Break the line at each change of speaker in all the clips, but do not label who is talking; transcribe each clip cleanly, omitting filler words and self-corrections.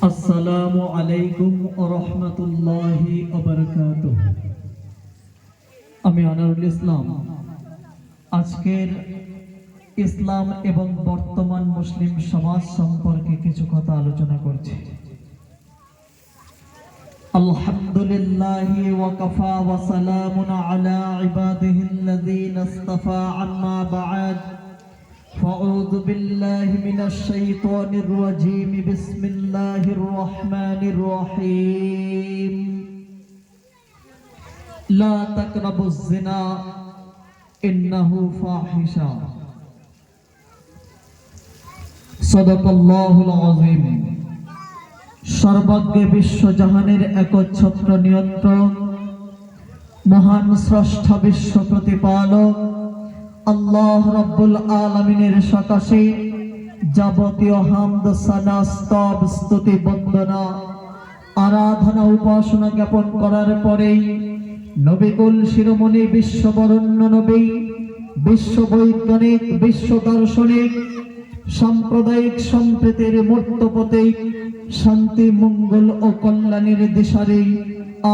আসসালামু আলাইকুম ওয়া রাহমাতুল্লাহি ওয়া বারাকাতুহু। আমি আনোয়ারুল ইসলাম আজকের ইসলাম এবং বর্তমান মুসলিম সমাজ সম্পর্কে কিছু কথা আলোচনা করছি। আলহামদুলিল্লাহি ওয়া কাফা ওয়া সালামুন আলা ইবাদিহিল্লাযীনা ইসতাফা আম্মা বা'দ। فأعوذ بالله من الشيطان الرجيم بسم الله الرحمن الرحيم لا تقربوا الزنا إنه فاحشة صدق الله العظيم। সর্বজ্ঞ বিশ্বজাহানের একচ্ছত্র নিয়ন্ত্রক মহান স্রষ্টা বিশ্ব প্রতিপালক আল্লাহ রাব্বুল আলামিনের সকাশে যাবতীয় হামদ সানা স্তব স্তুতি বন্দনা আরাধনা উপাসনা জ্ঞাপন করার পরেই নবিকুল শিরোমণি বিশ্ববরণ্য নবী বিশ্ব বৈজ্ঞানিক বিশ্ব দার্শনিক সাম্প্রদায়িক সম্প্রীতির মূর্ত প্রতীক শান্তি মঙ্গল ও কল্যাণের দিশারি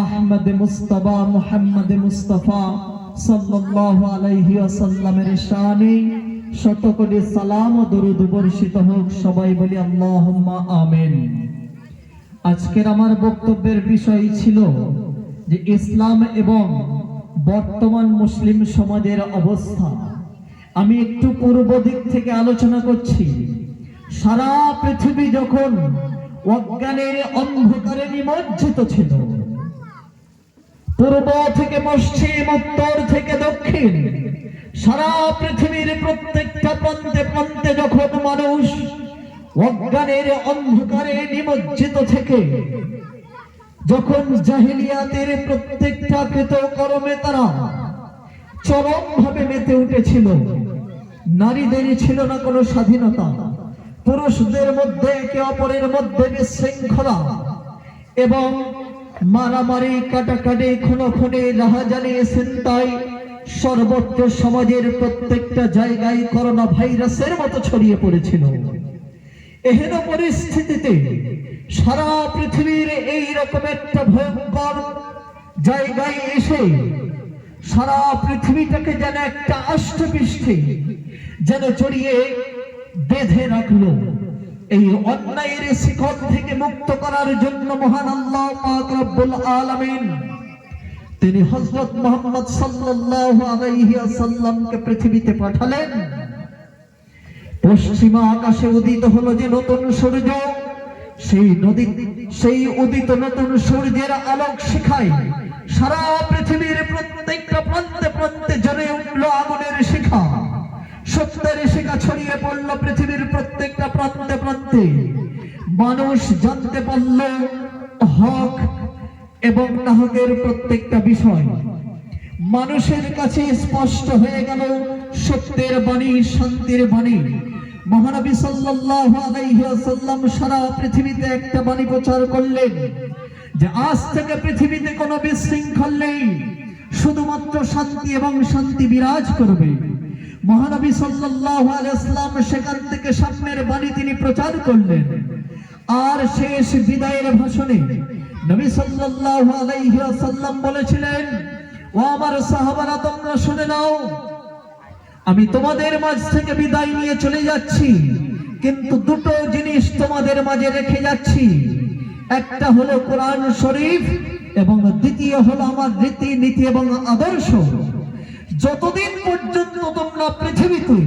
আহমদ মুস্তাফা মুহাম্মদ মুস্তাফা সাল্লাল্লাহু আলাইহি ওয়াসাল্লামের শানে শত কোটি সালাম ও দরুদ বর্ষিত হোক। সবাই বলি আল্লাহুম্মা আমিন। আজকের আমার বক্তব্যের বিষয় ছিল যে ইসলাম এবং বর্তমান মুসলিম সমাজের অবস্থা। আমি একটু পূর্ব দিক থেকে আলোচনা করছি। সারা পৃথিবী যখন অজ্ঞানের অন্ধকারে নিমজ্জিত ছিল, পূর্ব থেকে পশ্চিম উত্তর থেকে দক্ষিণ সারা পৃথিবীর প্রত্যেকটা প্রান্তে প্রান্তে যখন মানুষ অজ্ঞানের অন্ধকারে নিমজ্জিত থেকে যখন জাহিলিয়াতের প্রত্যেকটা কৃতকর্মে তারা চরমভাবে মেতে উঠেছিল, নারীদের ছিল না কোনো স্বাধীনতা, পুরুষদের মধ্যে একে অপরের মধ্যে বিশৃঙ্খলা এবং মারামারি কাটাকাটি খুনোখুনি রাহাজানি ছিনতাই সর্বত্র সমাজের প্রত্যেকটা জায়গায় করোনা ভাইরাসের মতো ছড়িয়ে পড়েছিল। এহেন পরিস্থিতিতে সারা পৃথিবীর এই রকম একটা ভয়ঙ্কর জায়গায় এসে সারা পৃথিবীটাকে যেন একটা আষ্টপৃষ্ঠে যেন জড়িয়ে বেঁধে রাখলো। এই অন্যায়ের শিকল থেকে মুক্ত করার জন্য মহান আল্লাহ পাক রব্বুল আলামিন তিনি হযরত মুহাম্মদ সাল্লাল্লাহু আলাইহি ওয়াসাল্লামকে পৃথিবীতে পাঠালেন। পশ্চিমা আকাশে উদিত হলো যে নতুন সূর্য, সেই উদিত নতুন সূর্যের আলোক শিখায় সারা পৃথিবীর প্রত্যেকটা প্রান্তে প্রান্তে জ্বলে উঠল আগুনের শিখা। সত্যের শিখা ছড়িয়ে পড়ল পৃথিবীর প্রত্যেকটা প্রান্তে প্রান্তে। মানুষ জানতে পারল হক এবং নাহকের প্রত্যেকটা বিষয়। মানুষের কাছে স্পষ্ট হয়ে গেল সত্যের বাণী, শান্তির বাণী। মহানবী সাল্লাল্লাহু আলাইহি ওয়াসাল্লাম সারা পৃথিবীতে একটা বাণী প্রচার করলেন যে আজ থেকে পৃথিবীতে কোনো বিশৃঙ্খল নেই, শুধুমাত্র শান্তি এবং শান্তি বিরাজ করবে। মহানবী সাল্লাল্লাহু আলাইহি ওয়াসাল্লাম সেখান থেকে সামনের বাণী তিনি প্রচার করলেন। আর শেষ বিদায়ের ভাষণে নবী সাল্লাল্লাহু আলাইহি ওয়াসাল্লাম বলেছিলেন, ও আমার সাহাবারা, তোমরা শুনে নাও, আমি তোমাদের মাঝ থেকে বিদায় নিয়ে চলে যাচ্ছি, কিন্তু দুটো জিনিস তোমাদের মাঝে রেখে যাচ্ছি। একটা হলো কোরআন শরীফ এবং দ্বিতীয় হলো আমার রীতি নীতি এবং আদর্শ। যতদিন পর্যন্ত তোমরা পৃথিবীতে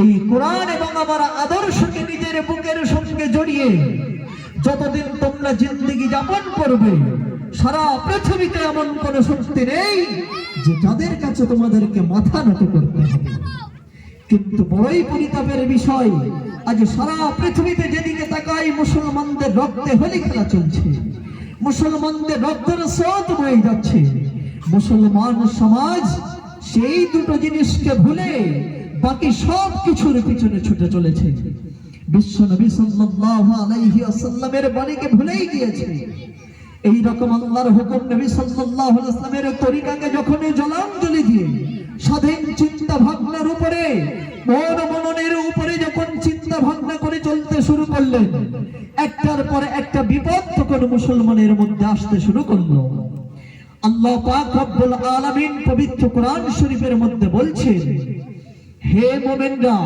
এই কোরআন এবং আমার আদর্শকে নিজের বুকের সঙ্গে জড়িয়ে যতদিন তোমরা জিন্দেগি যাপন করবে, সারা পৃথিবীতে এমন কোন শক্তি নেই যে যাদের কাছে তোমাদেরকে মাথা নত করতে হবে। কিন্তু বড়ই পরিতাপের বিষয়, আজ সারা পৃথিবীতে যেদিকে তাকাই মুসলমানদের রক্তে হোলি খেলা চলছে, মুসলমানদের রক্তের স্রোত বয়ে যাচ্ছে। মুসলমান সমাজ সেই দুটো জিনিসকে ভুলে বাকি সব কিছুর পিছনে ছুটে চলেছে। বিশ্ব নবী সাল্লাল্লাহু আলাইহি ওয়াসাল্লামের বাণীকে ভুলেই গিয়েছে। এই রকম আল্লাহর হুকুম নবী সাল্লাল্লাহু আলাইহি ওয়াসাল্লামের তরিকাকে যখনই জলাঞ্জলি দিয়ে স্বাধীন চিন্তা ভাবনার উপরে মন মননের উপরে যখন চিন্তা চিন্তা ভাবনা করে চলতে শুরু করলেন, একটার পর একটা বিপদ তখন মুসলমানের মধ্যে আসতে শুরু করলো। আল্লাহ পাক রব্বুল আলামিন পবিত্র কোরআন শরীফের মধ্যে বলছেন, হে মুমিনরা,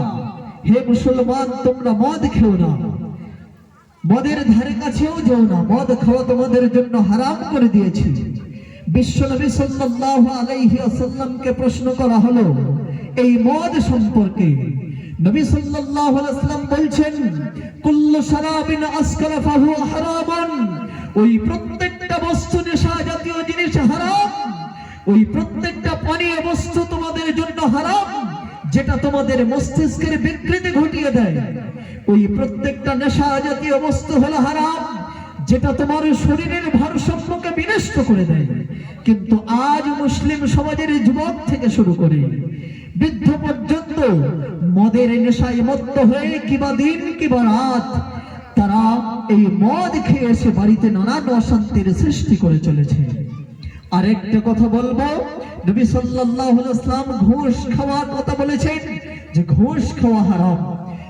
হে মুসলমান, তোমরা মদ খেও না, মদের ধারে কাছেও যেও না, মদ খাওয়া তোমাদের জন্য হারাম করে দিয়েছি। বিশ্বনবী সাল্লাল্লাহু আলাইহি ওয়াসাল্লামকে প্রশ্ন করা হলো এই মদ সম্পর্কে। নবী সাল্লাল্লাহু আলাইহি ওয়াসাল্লাম বলছেন, কুল্লু শারাবিন আসকারা ফাহু হারামান, ওই প্রত্যেকটা বস্তু নেশা জাতীয় জিনিস হারাম, ওই প্রত্যেকটা পানীয় বস্তু তোমাদের জন্য হারাম যেটা তোমাদের মস্তিষ্কের বিকৃতি ঘটিয়ে দেয়। ওই প্রত্যেকটা নেশা জাতীয় বস্তু হলো হারাম যেটা তোমার শরীরের ভারসাম্যকে বিনষ্ট করে দেয়। কিন্তু আজ মুসলিম সমাজের যুবক থেকে শুরু করে বৃদ্ধ পর্যন্ত মদের নেশায় মত্ত হয়ে কিবা দিন কিবা রাত তারা এই মদ খেয়ে এসে বাড়িতে নানান অশান্তির সৃষ্টি করে চলেছে। আরেকটা কথা বলবো, নবী সাল্লাল্লাহু আলাইহি ওয়াসাল্লাম ঘুষ খাওয়ার কথা বলেছেন যে ঘুষ খাওয়া হারাম,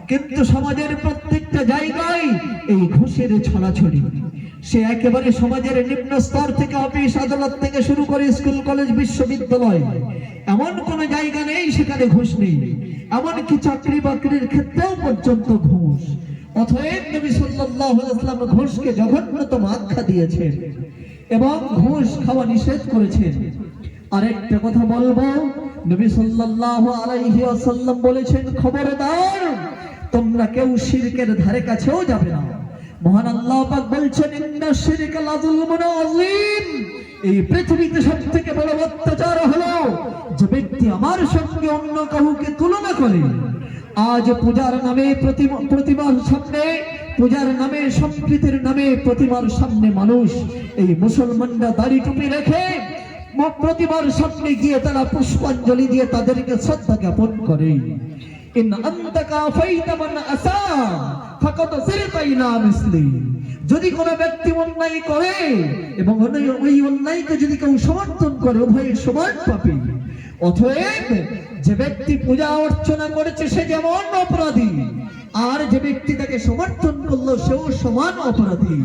কিন্তু সমাজের প্রত্যেকটা জায়গায় এই ঘুষের ছড়াছড়ি। সে একেবারে সমাজের নিম্ন স্তর থেকে, অফিস আদালত থেকে শুরু করে স্কুল কলেজ বিশ্ববিদ্যালয়, এমন কোন জায়গা নেই সেখানে ঘুষ নেই। এমনকি চাকরি বাকরির ক্ষেত্রেও পর্যন্ত ঘুষ। অতএব নবী সাল্লাল্লাহু আলাইহি ওয়াসাল্লাম ঘুষকে জঘন্যতম আখ্যা দিয়েছেন এবং ঘুষ খাওয়া নিষেধ করেছেন। আরেকটা কথা বলবো, নবী সাল্লাল্লাহু আলাইহি ওয়াসাল্লাম বলেছেন, খবরদার তোমরা কেউ শিরকের ধারে কাছেও যাবে না। মহান আল্লাহ পাক বলছেন, ইন্না শিরকা লাযুলমুন আযীম, এই পৃথিবীতে সবথেকে বড় অত্যাচার হলো যে ব্যক্তি আমার সঙ্গে অন্য কাউকে তুলনা করে। আজ পূজার নামে প্রতিমার সামনে, পূজার নামে সম্প্রীতির নামে প্রতিমার সামনে মানুষ, এই মুসলমানরা দাড়ি টুপি রেখে প্রতিমার সামনে গিয়ে তারা পুষ্পাঞ্জলি দিয়ে তাদেরকে শ্রদ্ধা জ্ঞাপন করে। ইন আনতাকা ফাইতা মান আসা ফাকাদ সিরতা ইলা মিসলি, যদি কোনো ব্যক্তি অন্যায় করে এবং ওই অন্যায়কে যদি কেউ সমর্থন করে, উভয় সমান পাপী। অতএব যে ব্যক্তি পূজা অর্চনা করেছে সে যেমন অপরাধী, আর যে ব্যক্তি তাকে সমর্থন করলো সেও সমান অপরাধী।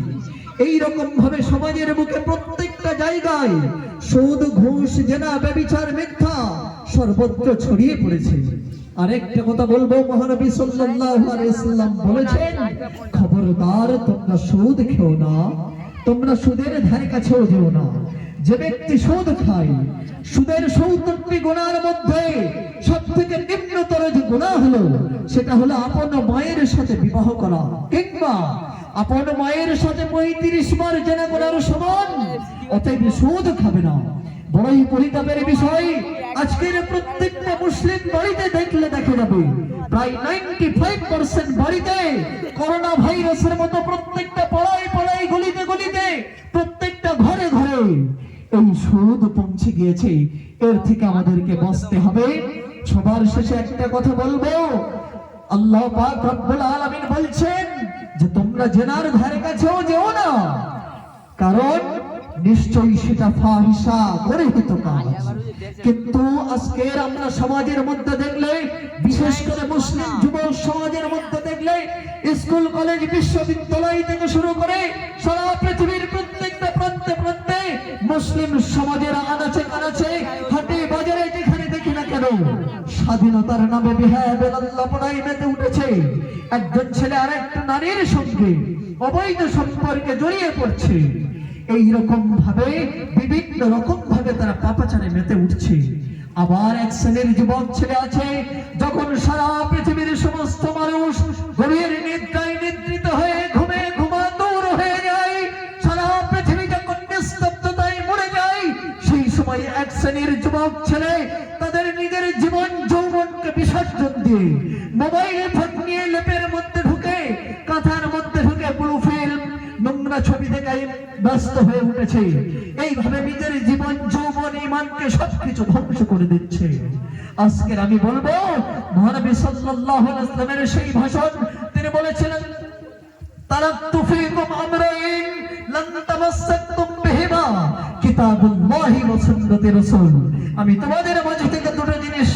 এই রকম ভাবে সমাজের বুকে প্রত্যেকটা জায়গায় সুদ, ঘুষ, জেনা, ব্যভিচার, মিথ্যা সর্বত্র ছড়িয়ে পড়েছে। আরেকটা কথা বলবো, মহানবী সাল্লাল্লাহু আলাইহি ওয়াসাল্লাম বলেছেন, খবরদার তোমরা সুদ খেও না, তোমরা সুদের ধারে কাছেও যেও না। যে ব্যক্তি সুদ খায়, সুদের ৭০টি গুনার মধ্যে সবথেকে নিম্নতর যে গুনাহ হলো সেটা হলো আপন মায়ের সাথে বিবাহ করা, কিংবা আপন মায়ের সাথে ৩৫ বার জেনা করার সমান। অতএব সুদ খাবে না। বড়ই পরিতাপের বিষয়, আজকের প্রত্যেকটা মুসলিম বাড়িতে দেখলে দেখা যাবে প্রায় 95% বাড়িতে করোনা ভাইরাসের মতো প্রত্যেকটা পাড়ায় পাড়ায়, গলিতে গলিতে, প্রত্যেকটা ঘরে ঘরে এই সুদ পৌঁছে গিয়েছে। এর থেকে আমাদেরকে বাঁচতে হবে। সবার শেষে একটা কথা বলবো, আল্লাহ পাক রব্বুল আলামিন বলছেন যে তোমরা জেনার ধারে কাছেও যেও না, কারণ নিশ্চয়ই সেটা ফাহিশা, গর্হিত কাজ। কিন্তু আজকের আমরা সমাজের মধ্যে দেখলে, বিশেষ করে মুসলিম যুব সমাজের মধ্যে দেখলে, স্কুল কলেজ বিশ্ববিদ্যালয় থেকে শুরু করে সারা পৃথিবীর প্রত্যেকটা প্রান্তে প্রান্তে মুসলিম সমাজের আনাচে কানাচে, হাটে বাজারে যেখানে দেখি না কেন, স্বাধীনতার নামে বিহায় বেলাল্লাপনায় মেতে উঠেছে। একজন ছেলে আরেকটা নারীর সঙ্গে অবৈধ সম্পর্কে জড়িয়ে পড়ছে। এইরকম ভাবে বিভিন্ন রকম ভাবে তারা পাপাচারে মেতে উঠছে। আবার এক শ্রেণীর যুবক ছেলে আছে, যখন সারা পৃথিবীর সমস্ত মানুষ গভীর নিদ্রায় নিদ্রিত হয়ে ঘুমে ঘুমাতুর হয়ে যায়, সারা পৃথিবী যখন নিস্তব্ধতায় মরে যায়, সেই সময় এক শ্রেণীর যুবক ছেলে তাদের নিজের জীবন যৌবনকে বিসর্জন দিয়ে মোবাইল ফোন নিয়ে লেপের মধ্যে ঢুকে, কাঁথার মধ্যে ঢুকে ব্লু ফিল্ম, নোংরা ছবি দেখায় ব্যস্ত হয়ে উঠেছে। এইভাবে নিজের জীবন যৌবন ঈমানকে সবকিছু ধ্বংস করে দিচ্ছে। আজকের আমি বলবো, মহানবী সাল্লাল্লাহু আলাইহি ওয়াসাল্লামের সেই ভাষণ, তিনি বলেছিলেন, তারাকতু ফীকুম আমরাইন লান তামাসসাকুম বিহিমা কিতাবুল্লাহি ওয়া সুন্নতি রাসূল, আমি তোমাদের মাঝে থেকে দুটো জিনিস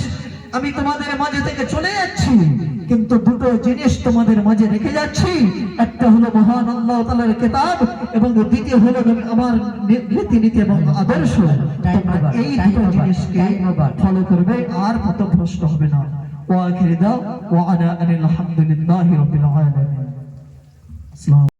আমি তোমাদের মাঝে থেকে চলে যাচ্ছি, কিন্তু দুটো জিনিস তোমাদের মাঝে রেখে যাচ্ছি। একটা হলো মহান আল্লাহ তাআলার কিতাব, এবং দ্বিতীয় হলো আমার রীতিনীতি এবং আদর্শ। তোমরা এই দুটো জিনিসকে ফলো করবে, আর পথভ্রষ্ট হবে না। ওয়া আখিরু দাওয়ানা আনিল হামদুলিল্লাহি রাব্বিল আলামিন।